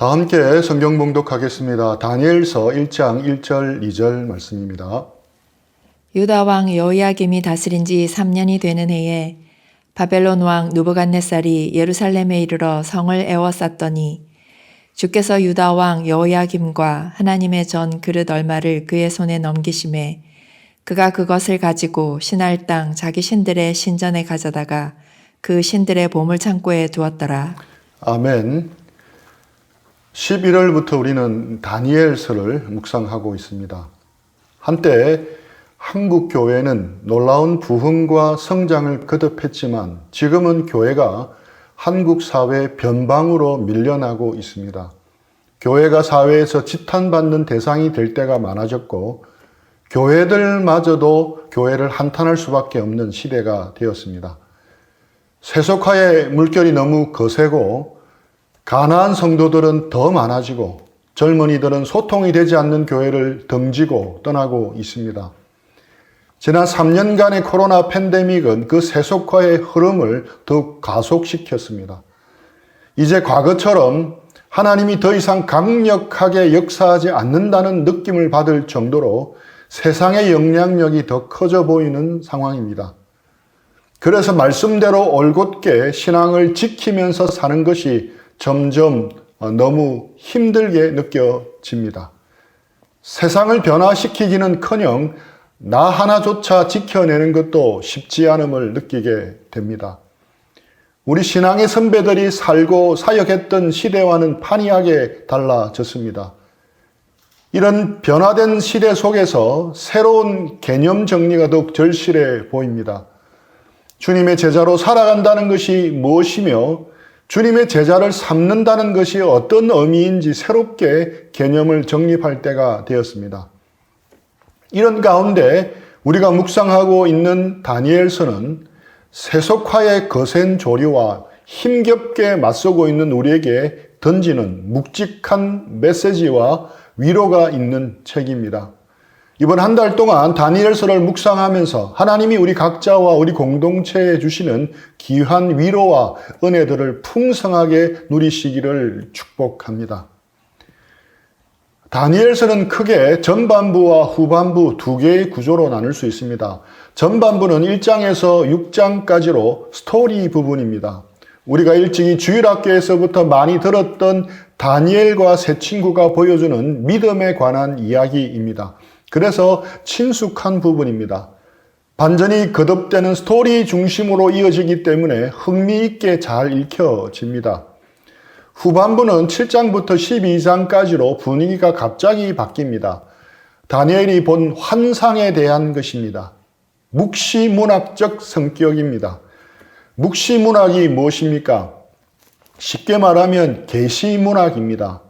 다 함께 성경 봉독하겠습니다. 다니엘서 1장 1절 2절 말씀입니다. 유다 왕 여호야김이 다스린 지 3년이 되는 해에 바벨론 왕 느부갓네살이 예루살렘에 이르러 성을 에워쌌더니 주께서 유다 왕 여호야김과 하나님의 전 그릇 얼마를 그의 손에 넘기심에 그가 그것을 가지고 신할 땅 자기 신들의 신전에 가져다가 그 신들의 보물창고에 두었더라. 아멘. 11월부터 우리는 다니엘서를 묵상하고 있습니다. 한때 한국 교회는 놀라운 부흥과 성장을 거듭했지만 지금은 교회가 한국 사회 변방으로 밀려나고 있습니다. 교회가 사회에서 지탄받는 대상이 될 때가 많아졌고 교회들마저도 교회를 한탄할 수밖에 없는 시대가 되었습니다. 세속화의 물결이 너무 거세고 가난한 성도들은 더 많아지고 젊은이들은 소통이 되지 않는 교회를 등지고 떠나고 있습니다. 지난 3년간의 코로나 팬데믹은 그 세속화의 흐름을 더욱 가속시켰습니다. 이제 과거처럼 하나님이 더 이상 강력하게 역사하지 않는다는 느낌을 받을 정도로 세상의 영향력이 더 커져 보이는 상황입니다. 그래서 말씀대로 올곧게 신앙을 지키면서 사는 것이 점점 너무 힘들게 느껴집니다. 세상을 변화시키기는커녕 나 하나조차 지켜내는 것도 쉽지 않음을 느끼게 됩니다. 우리 신앙의 선배들이 살고 사역했던 시대와는 판이하게 달라졌습니다. 이런 변화된 시대 속에서 새로운 개념 정리가 더욱 절실해 보입니다. 주님의 제자로 살아간다는 것이 무엇이며 주님의 제자를 삼는다는 것이 어떤 의미인지 새롭게 개념을 정립할 때가 되었습니다. 이런 가운데 우리가 묵상하고 있는 다니엘서는 세속화의 거센 조류와 힘겹게 맞서고 있는 우리에게 던지는 묵직한 메시지와 위로가 있는 책입니다. 이번 한 달 동안 다니엘서를 묵상하면서 하나님이 우리 각자와 우리 공동체에 주시는 귀한 위로와 은혜들을 풍성하게 누리시기를 축복합니다. 다니엘서는 크게 전반부와 후반부 두 개의 구조로 나눌 수 있습니다. 전반부는 1장에서 6장까지로 스토리 부분입니다. 우리가 일찍이 주일학교에서부터 많이 들었던 다니엘과 세 친구가 보여주는 믿음에 관한 이야기입니다. 그래서 친숙한 부분입니다. 반전이 거듭되는 스토리 중심으로 이어지기 때문에 흥미있게 잘 읽혀집니다. 후반부는 7장부터 12장까지로 분위기가 갑자기 바뀝니다. 다니엘이 본 환상에 대한 것입니다. 묵시문학적 성격입니다. 묵시문학이 무엇입니까? 쉽게 말하면 계시문학입니다.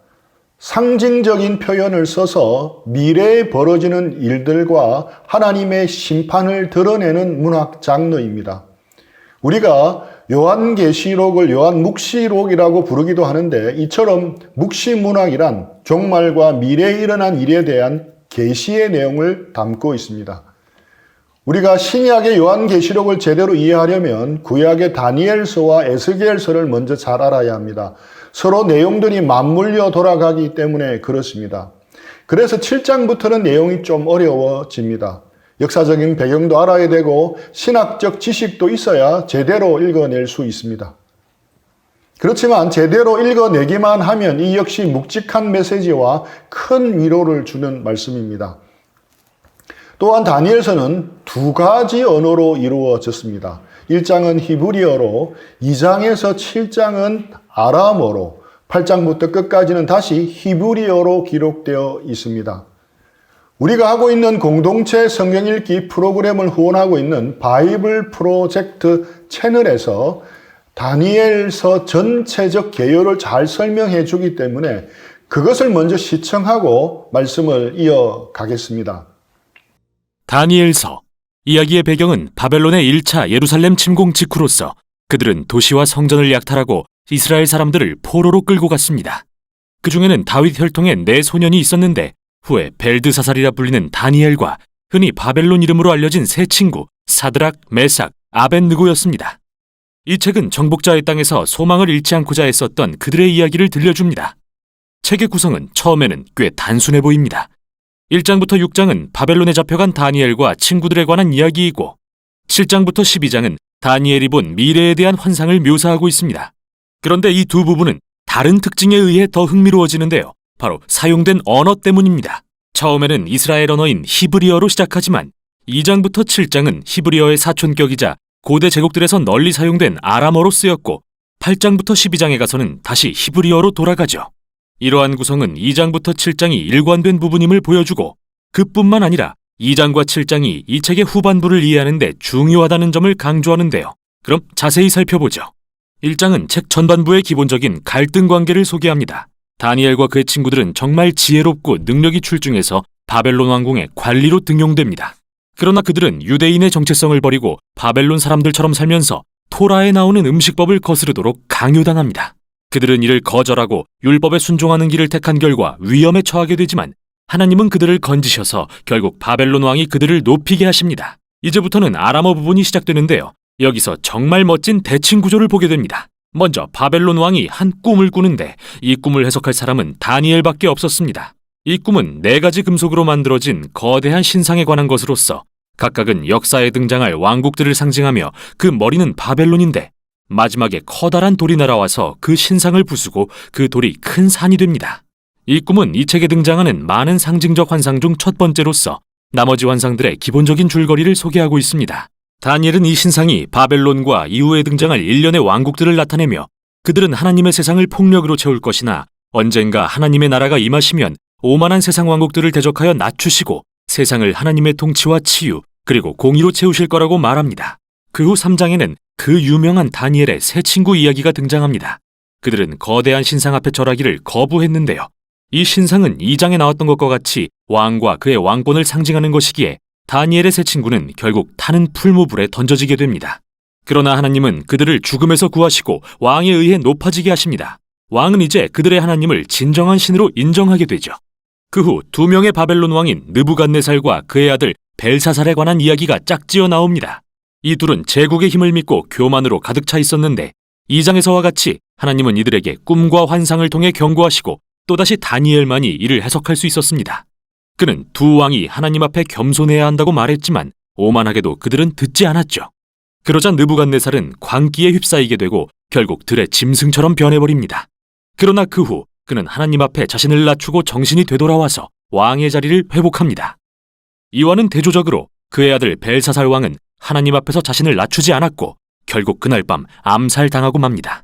상징적인 표현을 써서 미래에 벌어지는 일들과 하나님의 심판을 드러내는 문학 장르입니다. 우리가 요한계시록을 요한묵시록이라고 부르기도 하는데 이처럼 묵시문학이란 종말과 미래에 일어난 일에 대한 계시의 내용을 담고 있습니다. 우리가 신약의 요한계시록을 제대로 이해하려면 구약의 다니엘서와 에스겔서를 먼저 잘 알아야 합니다. 서로 내용들이 맞물려 돌아가기 때문에 그렇습니다. 그래서 7장부터는 내용이 좀 어려워집니다. 역사적인 배경도 알아야 되고 신학적 지식도 있어야 제대로 읽어낼 수 있습니다. 그렇지만 제대로 읽어내기만 하면 이 역시 묵직한 메시지와 큰 위로를 주는 말씀입니다. 또한 다니엘서는 두 가지 언어로 이루어졌습니다. 1장은 히브리어로, 2장에서 7장은 아람어로, 8장부터 끝까지는 다시 히브리어로 기록되어 있습니다. 우리가 하고 있는 공동체 성경 읽기 프로그램을 후원하고 있는 바이블 프로젝트 채널에서 다니엘서 전체적 개요를 잘 설명해 주기 때문에 그것을 먼저 시청하고 말씀을 이어가겠습니다. 다니엘서. 이야기의 배경은 바벨론의 1차 예루살렘 침공 직후로서 그들은 도시와 성전을 약탈하고 이스라엘 사람들을 포로로 끌고 갔습니다. 그 중에는 다윗 혈통의 4소년이 있었는데 후에 벨드사살이라 불리는 다니엘과 흔히 바벨론 이름으로 알려진 세 친구 사드락, 메삭, 아벳느고였습니다. 이 책은 정복자의 땅에서 소망을 잃지 않고자 애썼던 그들의 이야기를 들려줍니다. 책의 구성은 처음에는 꽤 단순해 보입니다. 1장부터 6장은 바벨론에 잡혀간 다니엘과 친구들에 관한 이야기이고 7장부터 12장은 다니엘이 본 미래에 대한 환상을 묘사하고 있습니다. 그런데 이 두 부분은 다른 특징에 의해 더 흥미로워지는데요. 바로 사용된 언어 때문입니다. 처음에는 이스라엘 언어인 히브리어로 시작하지만 2장부터 7장은 히브리어의 사촌격이자 고대 제국들에서 널리 사용된 아람어로 쓰였고 8장부터 12장에 가서는 다시 히브리어로 돌아가죠. 이러한 구성은 2장부터 7장이 일관된 부분임을 보여주고 그뿐만 아니라 2장과 7장이 이 책의 후반부를 이해하는 데 중요하다는 점을 강조하는데요. 그럼 자세히 살펴보죠. 1장은 책 전반부의 기본적인 갈등 관계를 소개합니다. 다니엘과 그의 친구들은 정말 지혜롭고 능력이 출중해서 바벨론 왕궁의 관리로 등용됩니다. 그러나 그들은 유대인의 정체성을 버리고 바벨론 사람들처럼 살면서 토라에 나오는 음식법을 거스르도록 강요당합니다. 그들은 이를 거절하고 율법에 순종하는 길을 택한 결과 위험에 처하게 되지만 하나님은 그들을 건지셔서 결국 바벨론 왕이 그들을 높이게 하십니다. 이제부터는 아람어 부분이 시작되는데요. 여기서 정말 멋진 대칭 구조를 보게 됩니다. 먼저 바벨론 왕이 한 꿈을 꾸는데 이 꿈을 해석할 사람은 다니엘밖에 없었습니다. 이 꿈은 4가지 금속으로 만들어진 거대한 신상에 관한 것으로서 각각은 역사에 등장할 왕국들을 상징하며 그 머리는 바벨론인데 마지막에 커다란 돌이 날아와서 그 신상을 부수고 그 돌이 큰 산이 됩니다. 이 꿈은 이 책에 등장하는 많은 상징적 환상 중 첫 번째로서 나머지 환상들의 기본적인 줄거리를 소개하고 있습니다. 다니엘은 이 신상이 바벨론과 이후에 등장할 일련의 왕국들을 나타내며 그들은 하나님의 세상을 폭력으로 채울 것이나 언젠가 하나님의 나라가 임하시면 오만한 세상 왕국들을 대적하여 낮추시고 세상을 하나님의 통치와 치유 그리고 공의로 채우실 거라고 말합니다. 그 후 3장에는 그 유명한 다니엘의 세 친구 이야기가 등장합니다. 그들은 거대한 신상 앞에 절하기를 거부했는데요. 이 신상은 2장에 나왔던 것과 같이 왕과 그의 왕권을 상징하는 것이기에 다니엘의 세 친구는 결국 타는 풀무불에 던져지게 됩니다. 그러나 하나님은 그들을 죽음에서 구하시고 왕에 의해 높아지게 하십니다. 왕은 이제 그들의 하나님을 진정한 신으로 인정하게 되죠. 그 후 2명의 바벨론 왕인 느부갓네살과 그의 아들 벨사살에 관한 이야기가 짝지어 나옵니다. 이 둘은 제국의 힘을 믿고 교만으로 가득 차 있었는데 2장에서와 같이 하나님은 이들에게 꿈과 환상을 통해 경고하시고 또다시 다니엘만이 이를 해석할 수 있었습니다. 그는 두 왕이 하나님 앞에 겸손해야 한다고 말했지만 오만하게도 그들은 듣지 않았죠. 그러자 느부갓네살은 광기에 휩싸이게 되고 결국 들의 짐승처럼 변해버립니다. 그러나 그 후 그는 하나님 앞에 자신을 낮추고 정신이 되돌아와서 왕의 자리를 회복합니다. 이와는 대조적으로 그의 아들 벨사살 왕은 하나님 앞에서 자신을 낮추지 않았고 결국 그날 밤 암살당하고 맙니다.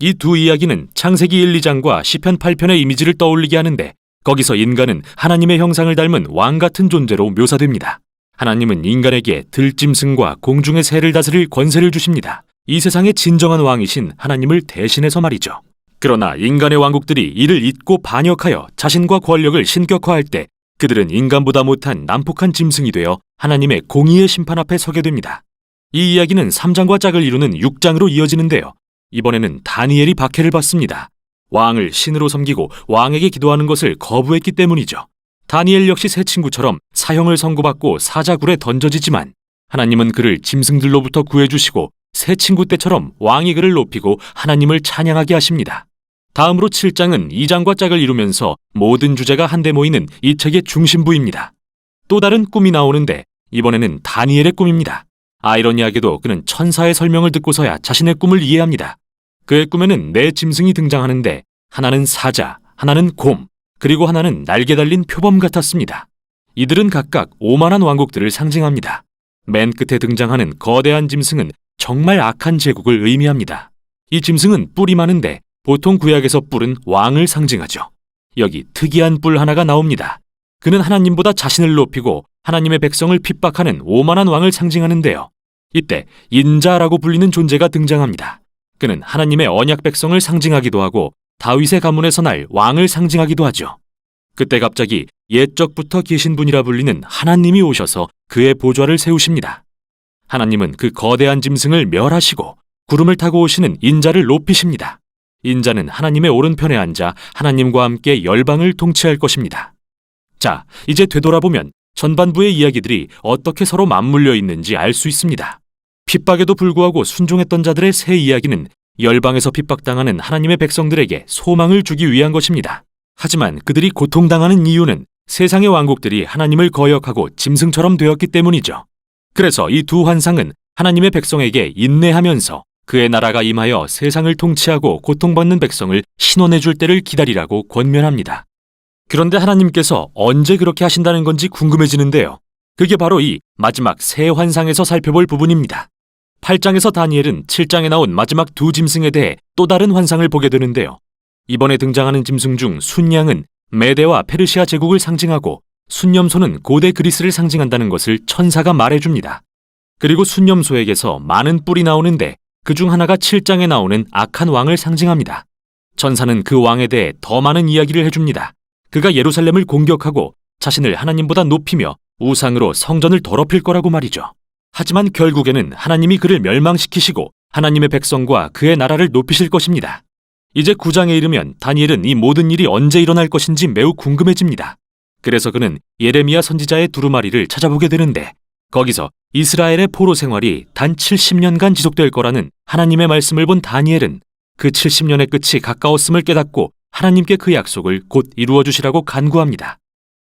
이 두 이야기는 창세기 1, 2장과 시편 8편의 이미지를 떠올리게 하는데 거기서 인간은 하나님의 형상을 닮은 왕 같은 존재로 묘사됩니다. 하나님은 인간에게 들짐승과 공중의 새를 다스릴 권세를 주십니다. 이 세상의 진정한 왕이신 하나님을 대신해서 말이죠. 그러나 인간의 왕국들이 이를 잊고 반역하여 자신과 권력을 신격화할 때 그들은 인간보다 못한 난폭한 짐승이 되어 하나님의 공의의 심판 앞에 서게 됩니다. 이 이야기는 3장과 짝을 이루는 6장으로 이어지는데요. 이번에는 다니엘이 박해를 받습니다. 왕을 신으로 섬기고 왕에게 기도하는 것을 거부했기 때문이죠. 다니엘 역시 세 친구처럼 사형을 선고받고 사자굴에 던져지지만 하나님은 그를 짐승들로부터 구해주시고 세 친구 때처럼 왕이 그를 높이고 하나님을 찬양하게 하십니다. 다음으로 7장은 2장과 짝을 이루면서 모든 주제가 한데 모이는 이 책의 중심부입니다. 또 다른 꿈이 나오는데 이번에는 다니엘의 꿈입니다. 아이러니하게도 그는 천사의 설명을 듣고서야 자신의 꿈을 이해합니다. 그의 꿈에는 4짐승이 등장하는데 하나는 사자, 하나는 곰, 그리고 하나는 날개 달린 표범 같았습니다. 이들은 각각 오만한 왕국들을 상징합니다. 맨 끝에 등장하는 거대한 짐승은 정말 악한 제국을 의미합니다. 이 짐승은 뿔이 많은데 보통 구약에서 뿔은 왕을 상징하죠. 여기 특이한 뿔 하나가 나옵니다. 그는 하나님보다 자신을 높이고 하나님의 백성을 핍박하는 오만한 왕을 상징하는데요. 이때 인자라고 불리는 존재가 등장합니다. 그는 하나님의 언약 백성을 상징하기도 하고 다윗의 가문에서 날 왕을 상징하기도 하죠. 그때 갑자기 옛적부터 계신 분이라 불리는 하나님이 오셔서 그의 보좌를 세우십니다. 하나님은 그 거대한 짐승을 멸하시고 구름을 타고 오시는 인자를 높이십니다. 인자는 하나님의 오른편에 앉아 하나님과 함께 열방을 통치할 것입니다. 자, 이제 되돌아보면 전반부의 이야기들이 어떻게 서로 맞물려 있는지 알 수 있습니다. 핍박에도 불구하고 순종했던 자들의 새 이야기는 열방에서 핍박당하는 하나님의 백성들에게 소망을 주기 위한 것입니다. 하지만 그들이 고통당하는 이유는 세상의 왕국들이 하나님을 거역하고 짐승처럼 되었기 때문이죠. 그래서 이 두 환상은 하나님의 백성에게 인내하면서 그의 나라가 임하여 세상을 통치하고 고통받는 백성을 신원해 줄 때를 기다리라고 권면합니다. 그런데 하나님께서 언제 그렇게 하신다는 건지 궁금해지는데요. 그게 바로 이 마지막 새 환상에서 살펴볼 부분입니다. 8장에서 다니엘은 7장에 나온 마지막 두 짐승에 대해 또 다른 환상을 보게 되는데요. 이번에 등장하는 짐승 중 순양은 메대와 페르시아 제국을 상징하고 순념소는 고대 그리스를 상징한다는 것을 천사가 말해줍니다. 그리고 순념소에게서 많은 뿔이 나오는데 그중 하나가 7장에 나오는 악한 왕을 상징합니다. 천사는 그 왕에 대해 더 많은 이야기를 해줍니다. 그가 예루살렘을 공격하고 자신을 하나님보다 높이며 우상으로 성전을 더럽힐 거라고 말이죠. 하지만 결국에는 하나님이 그를 멸망시키시고 하나님의 백성과 그의 나라를 높이실 것입니다. 이제 9장에 이르면 다니엘은 이 모든 일이 언제 일어날 것인지 매우 궁금해집니다. 그래서 그는 예레미야 선지자의 두루마리를 찾아보게 되는데 거기서 이스라엘의 포로 생활이 단 70년간 지속될 거라는 하나님의 말씀을 본 다니엘은 그 70년의 끝이 가까웠음을 깨닫고 하나님께 그 약속을 곧 이루어 주시라고 간구합니다.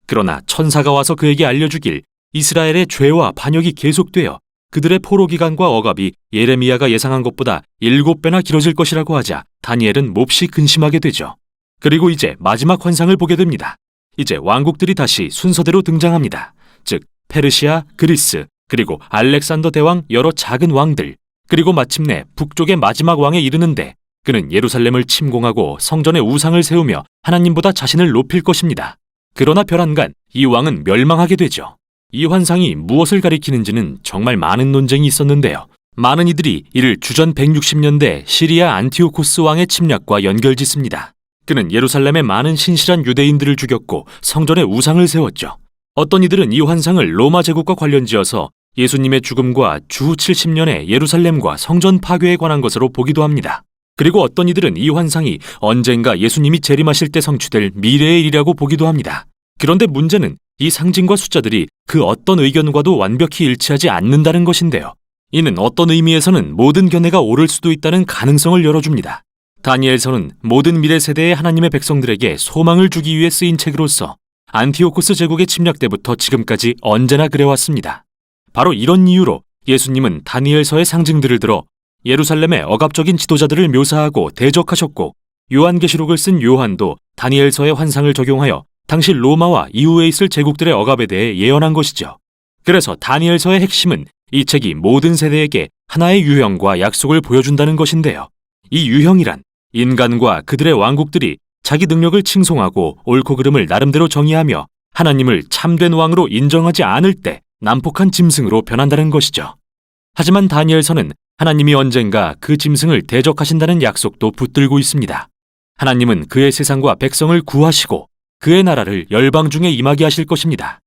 그러나 천사가 와서 그에게 알려주길 이스라엘의 죄와 반역이 계속되어 그들의 포로 기간과 억압이 예레미야가 예상한 것보다 7배나 길어질 것이라고 하자 다니엘은 몹시 근심하게 되죠. 그리고 이제 마지막 환상을 보게 됩니다. 이제 왕국들이 다시 순서대로 등장합니다. 즉 페르시아, 그리스, 그리고 알렉산더 대왕 여러 작은 왕들, 그리고 마침내 북쪽의 마지막 왕에 이르는데 그는 예루살렘을 침공하고 성전에 우상을 세우며 하나님보다 자신을 높일 것입니다. 그러나 별한간 이 왕은 멸망하게 되죠. 이 환상이 무엇을 가리키는지는 정말 많은 논쟁이 있었는데요. 많은 이들이 이를 주전 160년대 시리아 안티오코스 왕의 침략과 연결짓습니다. 그는 예루살렘의 많은 신실한 유대인들을 죽였고 성전에 우상을 세웠죠. 어떤 이들은 이 환상을 로마 제국과 관련지어서 예수님의 죽음과 주후 70년의 예루살렘과 성전 파괴에 관한 것으로 보기도 합니다. 그리고 어떤 이들은 이 환상이 언젠가 예수님이 재림하실 때 성취될 미래의 일이라고 보기도 합니다. 그런데 문제는 이 상징과 숫자들이 그 어떤 의견과도 완벽히 일치하지 않는다는 것인데요. 이는 어떤 의미에서는 모든 견해가 옳을 수도 있다는 가능성을 열어줍니다. 다니엘서는 모든 미래 세대의 하나님의 백성들에게 소망을 주기 위해 쓰인 책으로서 안티오코스 제국의 침략 때부터 지금까지 언제나 그래왔습니다. 바로 이런 이유로 예수님은 다니엘서의 상징들을 들어 예루살렘의 억압적인 지도자들을 묘사하고 대적하셨고 요한계시록을 쓴 요한도 다니엘서의 환상을 적용하여 당시 로마와 이후에 있을 제국들의 억압에 대해 예언한 것이죠. 그래서 다니엘서의 핵심은 이 책이 모든 세대에게 하나의 유형과 약속을 보여준다는 것인데요. 이 유형이란 인간과 그들의 왕국들이 자기 능력을 칭송하고 옳고 그름을 나름대로 정의하며 하나님을 참된 왕으로 인정하지 않을 때 난폭한 짐승으로 변한다는 것이죠. 하지만 다니엘서는 하나님이 언젠가 그 짐승을 대적하신다는 약속도 붙들고 있습니다. 하나님은 그의 세상과 백성을 구하시고 그의 나라를 열방 중에 임하게 하실 것입니다.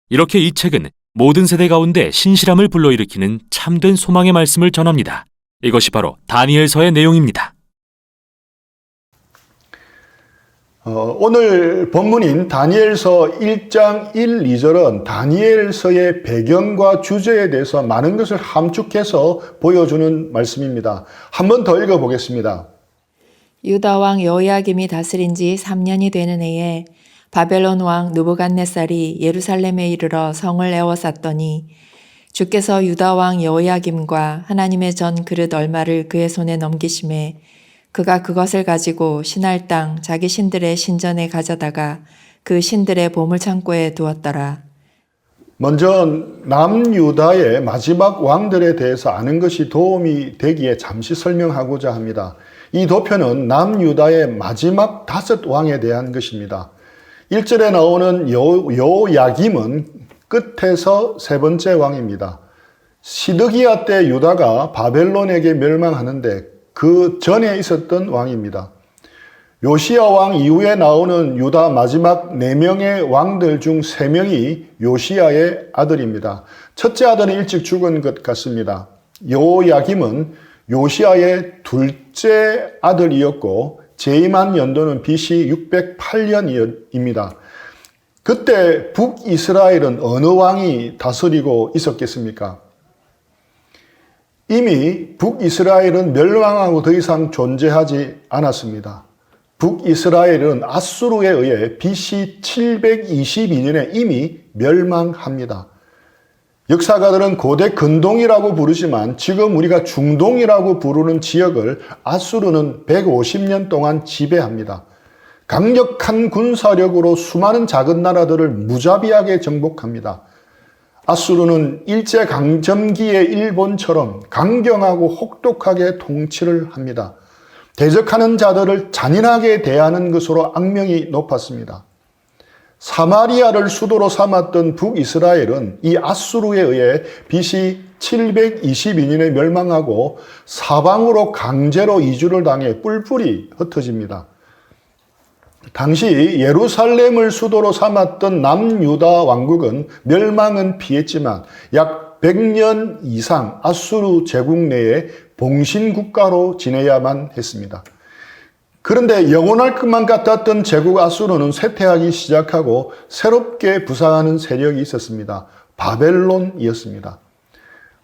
이렇게 이 책은 모든 세대 가운데 신실함을 불러일으키는 참된 소망의 말씀을 전합니다. 이것이 바로 다니엘서의 내용입니다. 오늘 본문인 다니엘서 1장 1, 2절은 다니엘서의 배경과 주제에 대해서 많은 것을 함축해서 보여주는 말씀입니다. 한 번 더 읽어보겠습니다. 유다 왕 여호야김이 다스린 지 3년이 되는 해에 바벨론 왕 느부갓네살이 예루살렘에 이르러 성을 에워쌌더니 주께서 유다 왕 여호야김과 하나님의 전 그릇 얼마를 그의 손에 넘기심에 그가 그것을 가지고 신할 땅 자기 신들의 신전에 가져다가 그 신들의 보물창고에 두었더라. 먼저 남유다의 마지막 왕들에 대해서 아는 것이 도움이 되기에 잠시 설명하고자 합니다. 이 도표는 남유다의 마지막 5 왕에 대한 것입니다. 1절에 나오는 여호야김은 끝에서 3번째 왕입니다. 시드기야 때 유다가 바벨론에게 멸망하는데 그 전에 있었던 왕입니다. 요시야 왕 이후에 나오는 유다 마지막 4명의 왕들 중 3명이 요시야의 아들입니다. 첫째 아들은 일찍 죽은 것 같습니다. 여호야김은 요시야의 둘째 아들이었고 재임한 연도는 BC 608년입니다. 그때 북이스라엘은 어느 왕이 다스리고 있었겠습니까? 이미 북이스라엘은 멸망하고 더 이상 존재하지 않았습니다. 북이스라엘은 아수르에 의해 BC 722년에 이미 멸망합니다. 역사가들은 고대 근동이라고 부르지만 지금 우리가 중동이라고 부르는 지역을 아수르는 150년 동안 지배합니다. 강력한 군사력으로 수많은 작은 나라들을 무자비하게 정복합니다. 아수르는 일제강점기의 일본처럼 강경하고 혹독하게 통치를 합니다. 대적하는 자들을 잔인하게 대하는 것으로 악명이 높았습니다. 사마리아를 수도로 삼았던 북이스라엘은 이 아수르에 의해 BC 722년에 멸망하고 사방으로 강제로 이주를 당해 뿔뿔이 흩어집니다. 당시 예루살렘을 수도로 삼았던 남유다 왕국은 멸망은 피했지만 약 100년 이상 아수르 제국 내에 봉신국가로 지내야만 했습니다. 그런데 영원할 것만 같았던 제국 아수르는 쇠퇴하기 시작하고 새롭게 부상하는 세력이 있었습니다. 바벨론이었습니다.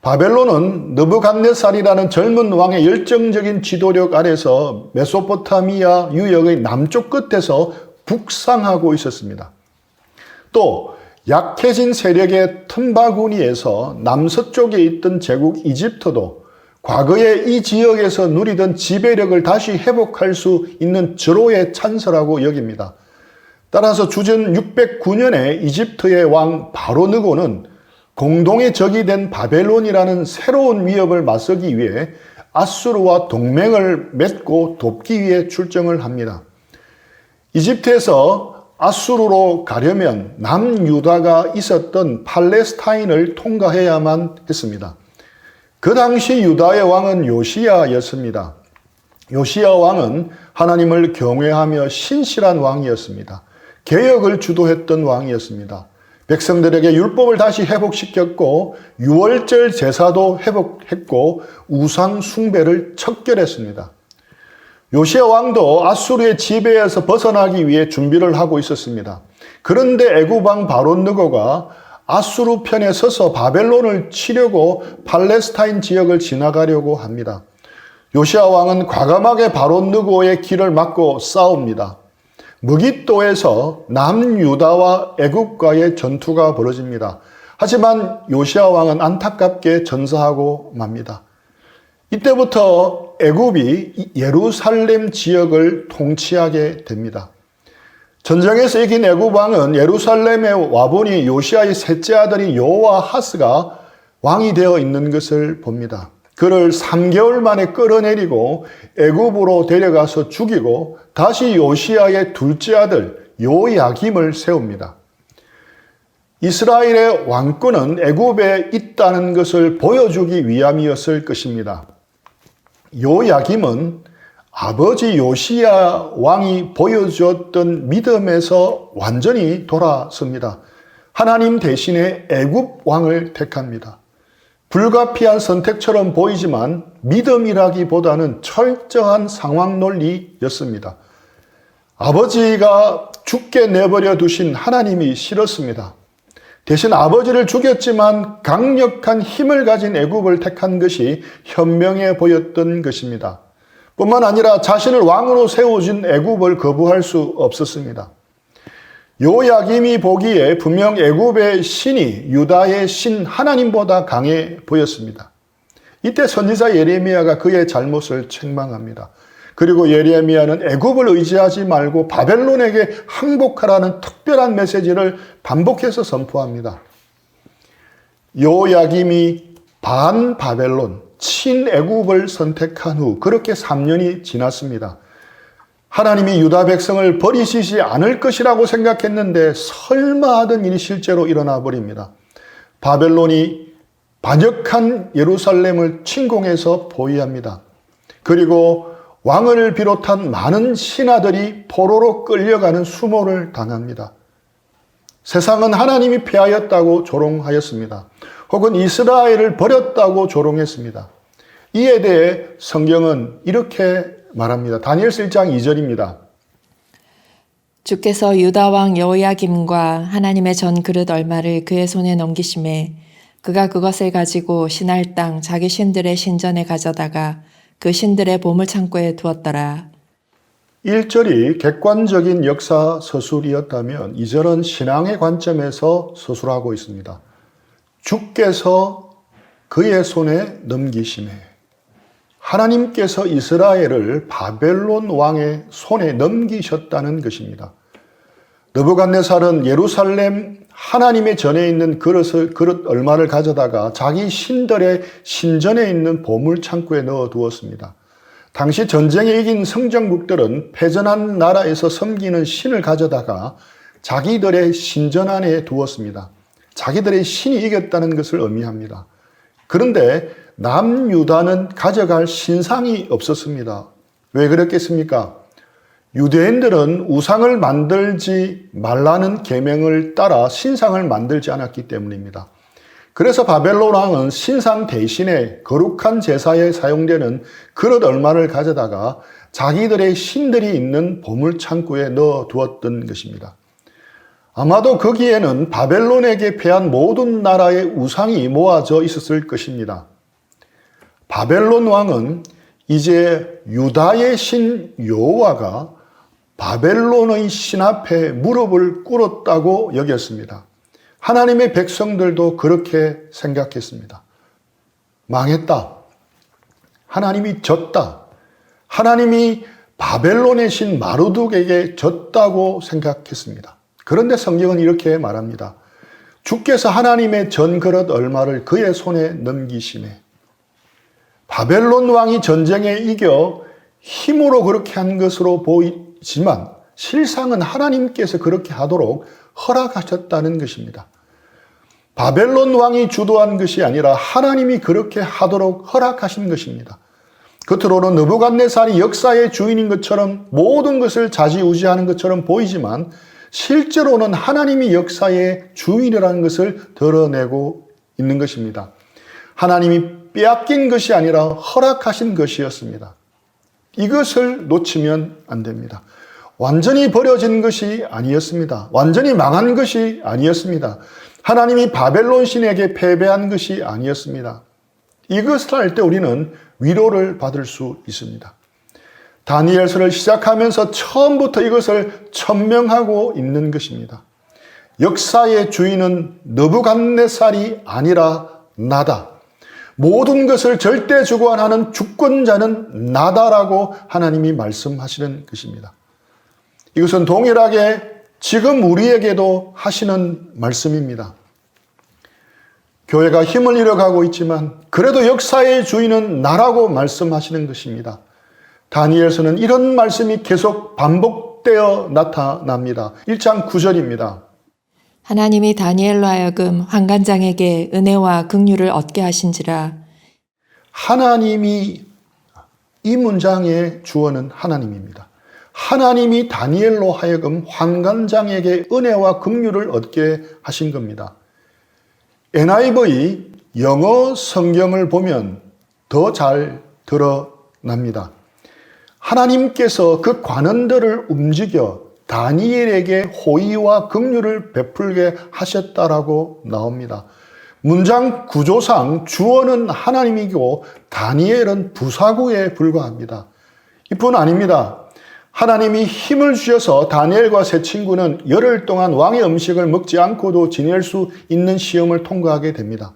바벨론은 느부갓네살이라는 젊은 왕의 열정적인 지도력 아래서 메소포타미아 유역의 남쪽 끝에서 북상하고 있었습니다. 또 약해진 세력의 틈바구니에서 남서쪽에 있던 제국 이집트도 과거에 이 지역에서 누리던 지배력을 다시 회복할 수 있는 절호의 찬스라고 여깁니다. 따라서 주전 609년에 이집트의 왕 바로느고는 공동의 적이 된 바벨론이라는 새로운 위협을 맞서기 위해 아수르와 동맹을 맺고 돕기 위해 출정을 합니다. 이집트에서 아수르로 가려면 남유다가 있었던 팔레스타인을 통과해야만 했습니다. 그 당시 유다의 왕은 요시야였습니다. 요시야 왕은 하나님을 경외하며 신실한 왕이었습니다. 개혁을 주도했던 왕이었습니다. 백성들에게 율법을 다시 회복시켰고 유월절 제사도 회복했고 우상 숭배를 척결했습니다. 요시야 왕도 아수르의 지배에서 벗어나기 위해 준비를 하고 있었습니다. 그런데 애굽 왕 바롯느고가 아수르 편에 서서 바벨론을 치려고 팔레스타인 지역을 지나가려고 합니다. 요시야 왕은 과감하게 바롯느고의 길을 막고 싸웁니다. 무깃도에서 남유다와 애굽과의 전투가 벌어집니다. 하지만 요시야 왕은 안타깝게 전사하고 맙니다. 이때부터 애굽이 예루살렘 지역을 통치하게 됩니다. 전쟁에서 이긴 애굽 왕은 예루살렘에 와보니 요시야의 셋째 아들인 요아하스가 왕이 되어 있는 것을 봅니다. 그를 3개월 만에 끌어내리고 애굽으로 데려가서 죽이고 다시 요시야의 둘째 아들 요야김을 세웁니다. 이스라엘의 왕권은 애굽에 있다는 것을 보여주기 위함이었을 것입니다. 요야김은 아버지 요시야 왕이 보여주었던 믿음에서 완전히 돌아섭니다. 하나님 대신에 애굽 왕을 택합니다. 불가피한 선택처럼 보이지만 믿음이라기보다는 철저한 상황 논리였습니다. 아버지가 죽게 내버려 두신 하나님이 싫었습니다. 대신 아버지를 죽였지만 강력한 힘을 가진 애굽을 택한 것이 현명해 보였던 것입니다. 뿐만 아니라 자신을 왕으로 세워준 애굽을 거부할 수 없었습니다. 요야김이 보기에 분명 애굽의 신이 유다의 신 하나님보다 강해 보였습니다. 이때 선지자 예레미야가 그의 잘못을 책망합니다. 그리고 예레미야는 애굽을 의지하지 말고 바벨론에게 항복하라는 특별한 메시지를 반복해서 선포합니다. 요야김이 반바벨론, 친애굽을 선택한 후 그렇게 3년이 지났습니다. 하나님이 유다 백성을 버리시지 않을 것이라고 생각했는데 설마 하던 일이 실제로 일어나 버립니다. 바벨론이 반역한 예루살렘을 침공해서 포위합니다. 그리고 왕을 비롯한 많은 신하들이 포로로 끌려가는 수모를 당합니다. 세상은 하나님이 패하였다고 조롱하였습니다. 혹은 이스라엘을 버렸다고 조롱했습니다. 이에 대해 성경은 이렇게 말합니다. 다니엘서 1장 2절입니다. 주께서 유다 왕 여호야김과 하나님의 전 그릇 얼마를 그의 손에 넘기심에 그가 그것을 가지고 신할 땅 자기 신들의 신전에 가져다가 그 신들의 보물 창고에 두었더라. 1절이 객관적인 역사 서술이었다면 2절은 신앙의 관점에서 서술하고 있습니다. 주께서 그의 손에 넘기심에 하나님께서 이스라엘을 바벨론 왕의 손에 넘기셨다는 것입니다. 느부갓네살은 예루살렘 하나님의 전에 있는 그릇 얼마를 가져다가 자기 신들의 신전에 있는 보물 창고에 넣어 두었습니다. 당시 전쟁에 이긴 성정국들은 패전한 나라에서 섬기는 신을 가져다가 자기들의 신전 안에 두었습니다. 자기들의 신이 이겼다는 것을 의미합니다. 그런데 남유다는 가져갈 신상이 없었습니다. 왜 그랬겠습니까? 유대인들은 우상을 만들지 말라는 계명을 따라 신상을 만들지 않았기 때문입니다. 그래서 바벨론 왕은 신상 대신에 거룩한 제사에 사용되는 그릇 얼마를 가져다가 자기들의 신들이 있는 보물 창고에 넣어 두었던 것입니다. 아마도 거기에는 바벨론에게 패한 모든 나라의 우상이 모아져 있었을 것입니다. 바벨론 왕은 이제 유다의 신 여호와가 바벨론의 신 앞에 무릎을 꿇었다고 여겼습니다. 하나님의 백성들도 그렇게 생각했습니다. 망했다. 하나님이 졌다. 하나님이 바벨론의 신 마르둑에게 졌다고 생각했습니다. 그런데 성경은 이렇게 말합니다. 주께서 하나님의 전그릇 얼마를 그의 손에 넘기시네. 바벨론 왕이 전쟁에 이겨 힘으로 그렇게 한 것으로 보이지만 실상은 하나님께서 그렇게 하도록 허락하셨다는 것입니다. 바벨론 왕이 주도한 것이 아니라 하나님이 그렇게 하도록 허락하신 것입니다. 겉으로는 느부갓네살이 역사의 주인인 것처럼 모든 것을 좌지우지하는 것처럼 보이지만 실제로는 하나님이 역사의 주인이라는 것을 드러내고 있는 것입니다. 하나님이 빼앗긴 것이 아니라 허락하신 것이었습니다. 이것을 놓치면 안 됩니다. 완전히 버려진 것이 아니었습니다. 완전히 망한 것이 아니었습니다. 하나님이 바벨론 신에게 패배한 것이 아니었습니다. 이것을 할 때 우리는 위로를 받을 수 있습니다. 다니엘서를 시작하면서 처음부터 이것을 천명하고 있는 것입니다. 역사의 주인은 느부갓네살이 아니라 나다. 모든 것을 절대 주관하는 주권자는 나다라고 하나님이 말씀하시는 것입니다. 이것은 동일하게 지금 우리에게도 하시는 말씀입니다. 교회가 힘을 잃어가고 있지만 그래도 역사의 주인은 나라고 말씀하시는 것입니다. 다니엘서는 이런 말씀이 계속 반복되어 나타납니다. 1장 9절입니다. 하나님이 다니엘로 하여금 환관장에게 은혜와 긍휼을 얻게 하신지라. 하나님이 이 문장의 주어는 하나님입니다. 하나님이 다니엘로 하여금 환관장에게 은혜와 긍휼을 얻게 하신 겁니다. NIV 영어 성경을 보면 더 잘 드러납니다. 하나님께서 그 관원들을 움직여 다니엘에게 호의와 긍휼을 베풀게 하셨다라고 나옵니다. 문장 구조상 주어는 하나님이고 다니엘은 부사구에 불과합니다. 이뿐 아닙니다. 하나님이 힘을 주셔서 다니엘과 세 친구는 열흘 동안 왕의 음식을 먹지 않고도 지낼 수 있는 시험을 통과하게 됩니다.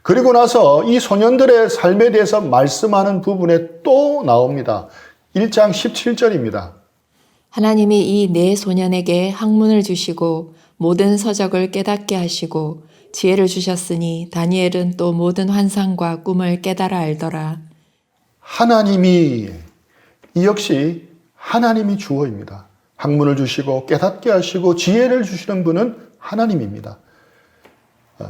그리고 나서 이 소년들의 삶에 대해서 말씀하는 부분에 또 나옵니다. 1장 17절입니다. 하나님이 이 네 소년에게 학문을 주시고 모든 서적을 깨닫게 하시고 지혜를 주셨으니 다니엘은 또 모든 환상과 꿈을 깨달아 알더라. 하나님이 이 역시 하나님이 주어입니다. 학문을 주시고 깨닫게 하시고 지혜를 주시는 분은 하나님입니다.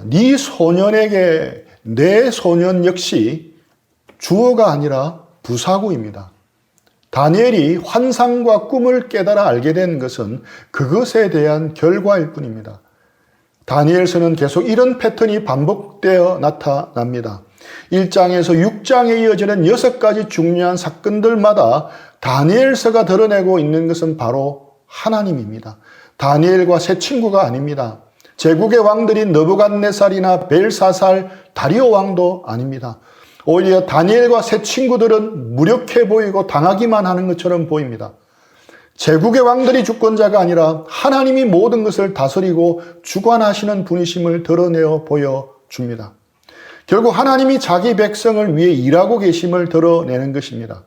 네 소년에게 내 소년 역시 주어가 아니라 부사구입니다. 다니엘이 환상과 꿈을 깨달아 알게 된 것은 그것에 대한 결과일 뿐입니다. 다니엘서는 계속 이런 패턴이 반복되어 나타납니다. 1장에서 6장에 이어지는 6가지 중요한 사건들마다 다니엘서가 드러내고 있는 것은 바로 하나님입니다. 다니엘과 세 친구가 아닙니다. 제국의 왕들이 느부갓네살이나 벨사살, 다리오 왕도 아닙니다. 오히려 다니엘과 세 친구들은 무력해 보이고 당하기만 하는 것처럼 보입니다. 제국의 왕들이 주권자가 아니라 하나님이 모든 것을 다스리고 주관하시는 분이심을 드러내어 보여줍니다. 결국 하나님이 자기 백성을 위해 일하고 계심을 드러내는 것입니다.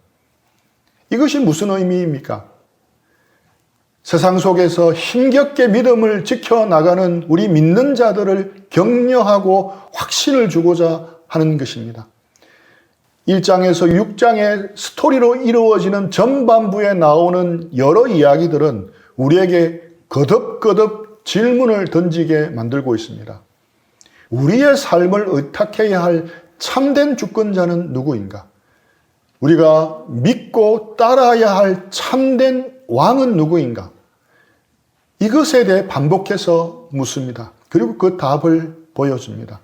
이것이 무슨 의미입니까? 세상 속에서 힘겹게 믿음을 지켜나가는 우리 믿는 자들을 격려하고 확신을 주고자 하는 것입니다. 1장에서 6장의 스토리로 이루어지는 전반부에 나오는 여러 이야기들은 우리에게 거듭거듭 질문을 던지게 만들고 있습니다. 우리의 삶을 의탁해야 할 참된 주권자는 누구인가? 우리가 믿고 따라야 할 참된 왕은 누구인가? 이것에 대해 반복해서 묻습니다. 그리고 그 답을 보여줍니다.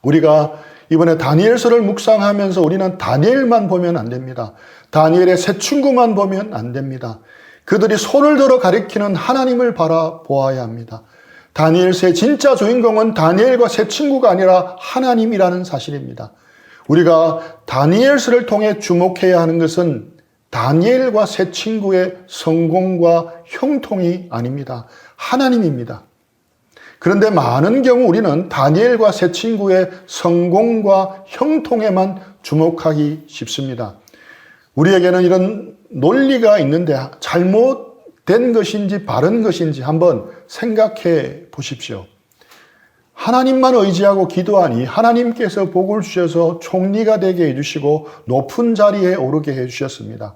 우리가 이번에 다니엘서를 묵상하면서 우리는 다니엘만 보면 안 됩니다. 다니엘의 세 친구만 보면 안 됩니다. 그들이 손을 들어 가리키는 하나님을 바라보아야 합니다. 다니엘서의 진짜 주인공은 다니엘과 세 친구가 아니라 하나님이라는 사실입니다. 우리가 다니엘서를 통해 주목해야 하는 것은 다니엘과 세 친구의 성공과 형통이 아닙니다. 하나님입니다. 그런데 많은 경우 우리는 다니엘과 세 친구의 성공과 형통에만 주목하기 쉽습니다. 우리에게는 이런 논리가 있는데 잘못된 것인지 바른 것인지 한번 생각해 보십시오. 하나님만 의지하고 기도하니 하나님께서 복을 주셔서 총리가 되게 해주시고 높은 자리에 오르게 해주셨습니다.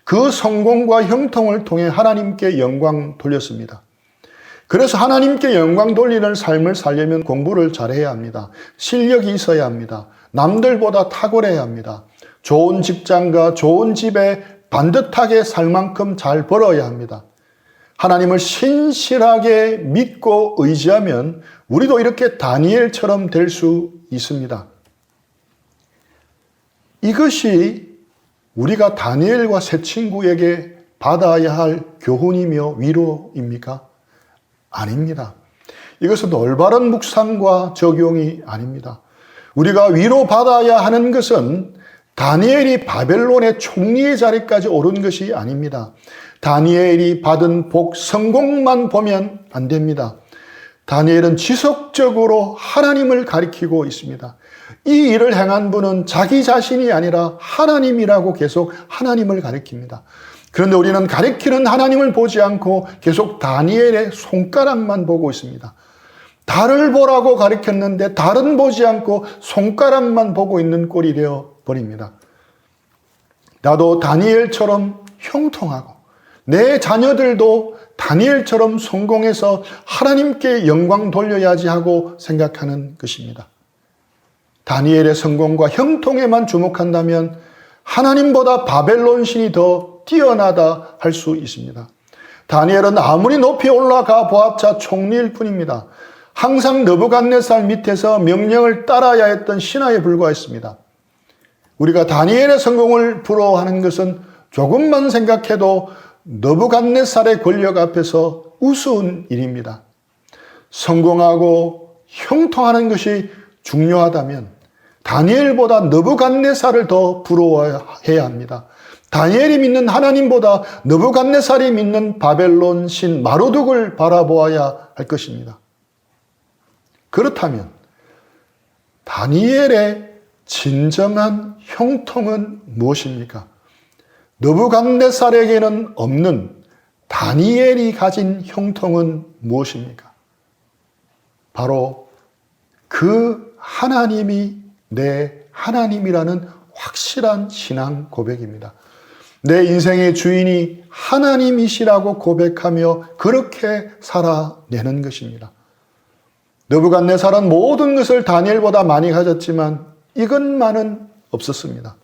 그 성공과 형통을 통해 하나님께 영광 돌렸습니다. 그래서 하나님께 영광 돌리는 삶을 살려면 공부를 잘해야 합니다. 실력이 있어야 합니다. 남들보다 탁월해야 합니다. 좋은 직장과 좋은 집에 반듯하게 살 만큼 잘 벌어야 합니다. 하나님을 신실하게 믿고 의지하면 우리도 이렇게 다니엘처럼 될 수 있습니다. 이것이 우리가 다니엘과 세 친구에게 받아야 할 교훈이며 위로입니까? 아닙니다. 이것은 올바른 묵상과 적용이 아닙니다. 우리가 위로받아야 하는 것은 다니엘이 바벨론의 총리의 자리까지 오른 것이 아닙니다. 다니엘이 받은 복, 성공만 보면 안 됩니다. 다니엘은 지속적으로 하나님을 가리키고 있습니다. 이 일을 행한 분은 자기 자신이 아니라 하나님이라고 계속 하나님을 가리킵니다. 그런데 우리는 가리키는 하나님을 보지 않고 계속 다니엘의 손가락만 보고 있습니다. 달을 보라고 가리켰는데 달은 보지 않고 손가락만 보고 있는 꼴이 되어 버립니다. 나도 다니엘처럼 형통하고 내 자녀들도 다니엘처럼 성공해서 하나님께 영광 돌려야지 하고 생각하는 것입니다. 다니엘의 성공과 형통에만 주목한다면 하나님보다 바벨론 신이 더 뛰어나다 할 수 있습니다. 다니엘은 아무리 높이 올라가 보았자 총리일 뿐입니다. 항상 느부갓네살 밑에서 명령을 따라야 했던 신하에 불과했습니다. 우리가 다니엘의 성공을 부러워하는 것은 조금만 생각해도 느부갓네살의 권력 앞에서 우스운 일입니다. 성공하고 형통하는 것이 중요하다면 다니엘보다 느부갓네살을 더 부러워해야 합니다. 다니엘이 믿는 하나님보다 느부갓네살이 믿는 바벨론 신 마르둑을 바라보아야 할 것입니다. 그렇다면 다니엘의 진정한 형통은 무엇입니까? 느부갓네살에게는 없는 다니엘이 가진 형통은 무엇입니까? 바로 그 하나님이 내 하나님이라는 확실한 신앙 고백입니다. 내 인생의 주인이 하나님이시라고 고백하며 그렇게 살아내는 것입니다. 느부갓네살은 모든 것을 다니엘보다 많이 가졌지만 이것만은 없었습니다.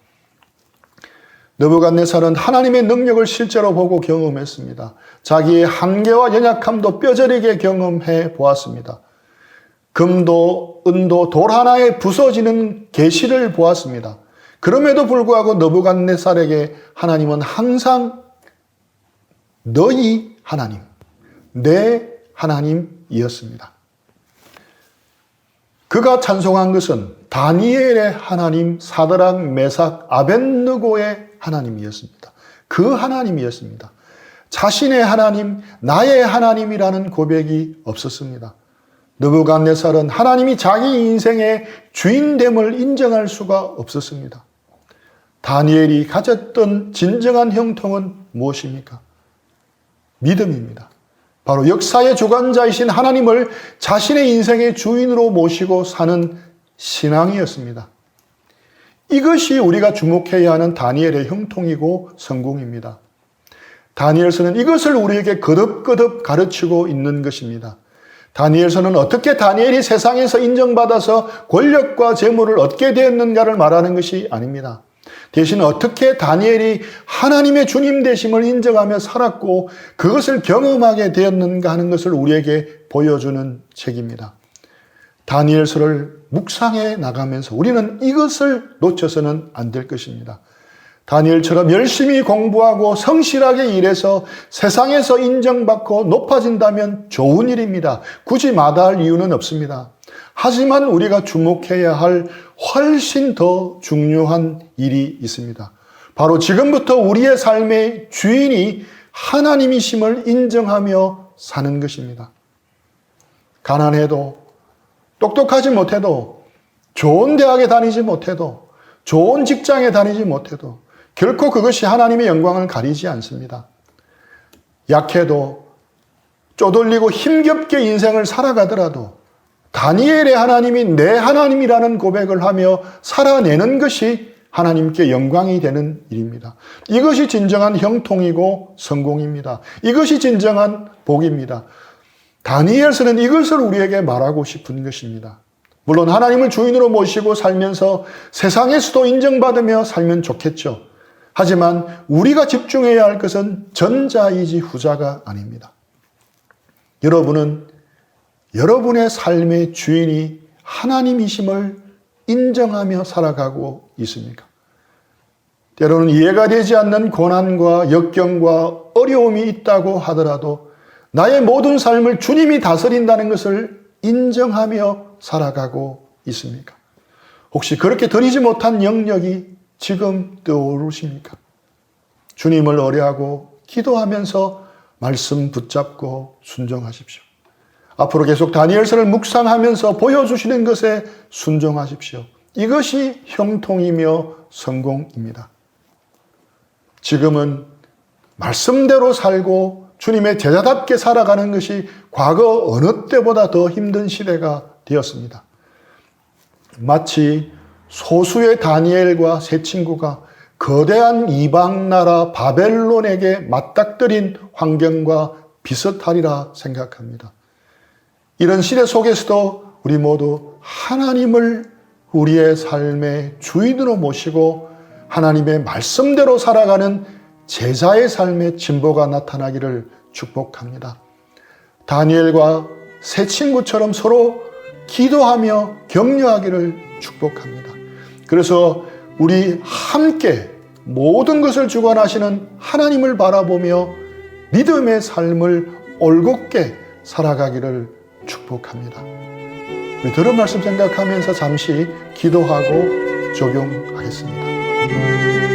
느부갓네살은 하나님의 능력을 실제로 보고 경험했습니다. 자기의 한계와 연약함도 뼈저리게 경험해 보았습니다. 금도 은도 돌 하나에 부서지는 계시를 보았습니다. 그럼에도 불구하고 느부갓네살에게 하나님은 항상 너희 하나님, 내 하나님이었습니다. 그가 찬송한 것은 다니엘의 하나님, 사드락, 메삭, 아벳느고의 하나님이었습니다. 그 하나님이었습니다. 자신의 하나님, 나의 하나님이라는 고백이 없었습니다. 느부갓네살은 하나님이 자기 인생의 주인됨을 인정할 수가 없었습니다. 다니엘이 가졌던 진정한 형통은 무엇입니까? 믿음입니다. 바로 역사의 주관자이신 하나님을 자신의 인생의 주인으로 모시고 사는 신앙이었습니다. 이것이 우리가 주목해야 하는 다니엘의 형통이고 성공입니다. 다니엘서는 이것을 우리에게 거듭거듭 가르치고 있는 것입니다. 다니엘서는 어떻게 다니엘이 세상에서 인정받아서 권력과 재물을 얻게 되었는가를 말하는 것이 아닙니다. 대신 어떻게 다니엘이 하나님의 주님 되심을 인정하며 살았고 그것을 경험하게 되었는가 하는 것을 우리에게 보여주는 책입니다. 다니엘서를 묵상해 나가면서 우리는 이것을 놓쳐서는 안 될 것입니다. 다니엘처럼 열심히 공부하고 성실하게 일해서 세상에서 인정받고 높아진다면 좋은 일입니다. 굳이 마다할 이유는 없습니다. 하지만 우리가 주목해야 할 훨씬 더 중요한 일이 있습니다. 바로 지금부터 우리의 삶의 주인이 하나님이심을 인정하며 사는 것입니다. 가난해도, 똑똑하지 못해도, 좋은 대학에 다니지 못해도, 좋은 직장에 다니지 못해도 결코 그것이 하나님의 영광을 가리지 않습니다. 약해도, 쪼들리고 힘겹게 인생을 살아가더라도 다니엘의 하나님이 내 하나님이라는 고백을 하며 살아내는 것이 하나님께 영광이 되는 일입니다. 이것이 진정한 형통이고 성공입니다. 이것이 진정한 복입니다. 다니엘서는 이것을 우리에게 말하고 싶은 것입니다. 물론 하나님을 주인으로 모시고 살면서 세상에서도 인정받으며 살면 좋겠죠. 하지만 우리가 집중해야 할 것은 전자이지 후자가 아닙니다. 여러분은 여러분의 삶의 주인이 하나님이심을 인정하며 살아가고 있습니까? 때로는 이해가 되지 않는 고난과 역경과 어려움이 있다고 하더라도 나의 모든 삶을 주님이 다스린다는 것을 인정하며 살아가고 있습니까? 혹시 그렇게 드리지 못한 영역이 지금 떠오르십니까? 주님을 의뢰하고 기도하면서 말씀 붙잡고 순종하십시오. 앞으로 계속 다니엘서를 묵상하면서 보여주시는 것에 순종하십시오. 이것이 형통이며 성공입니다. 지금은 말씀대로 살고 주님의 제자답게 살아가는 것이 과거 어느 때보다 더 힘든 시대가 되었습니다. 마치 소수의 다니엘과 세 친구가 거대한 이방 나라 바벨론에게 맞닥뜨린 환경과 비슷하리라 생각합니다. 이런 시대 속에서도 우리 모두 하나님을 우리의 삶의 주인으로 모시고 하나님의 말씀대로 살아가는 제자의 삶의 진보가 나타나기를 축복합니다. 다니엘과 세 친구처럼 서로 기도하며 격려하기를 축복합니다. 그래서 우리 함께 모든 것을 주관하시는 하나님을 바라보며 믿음의 삶을 올곧게 살아가기를 축복합니다. 우리 들은 말씀 생각하면서 잠시 기도하고 적용하겠습니다.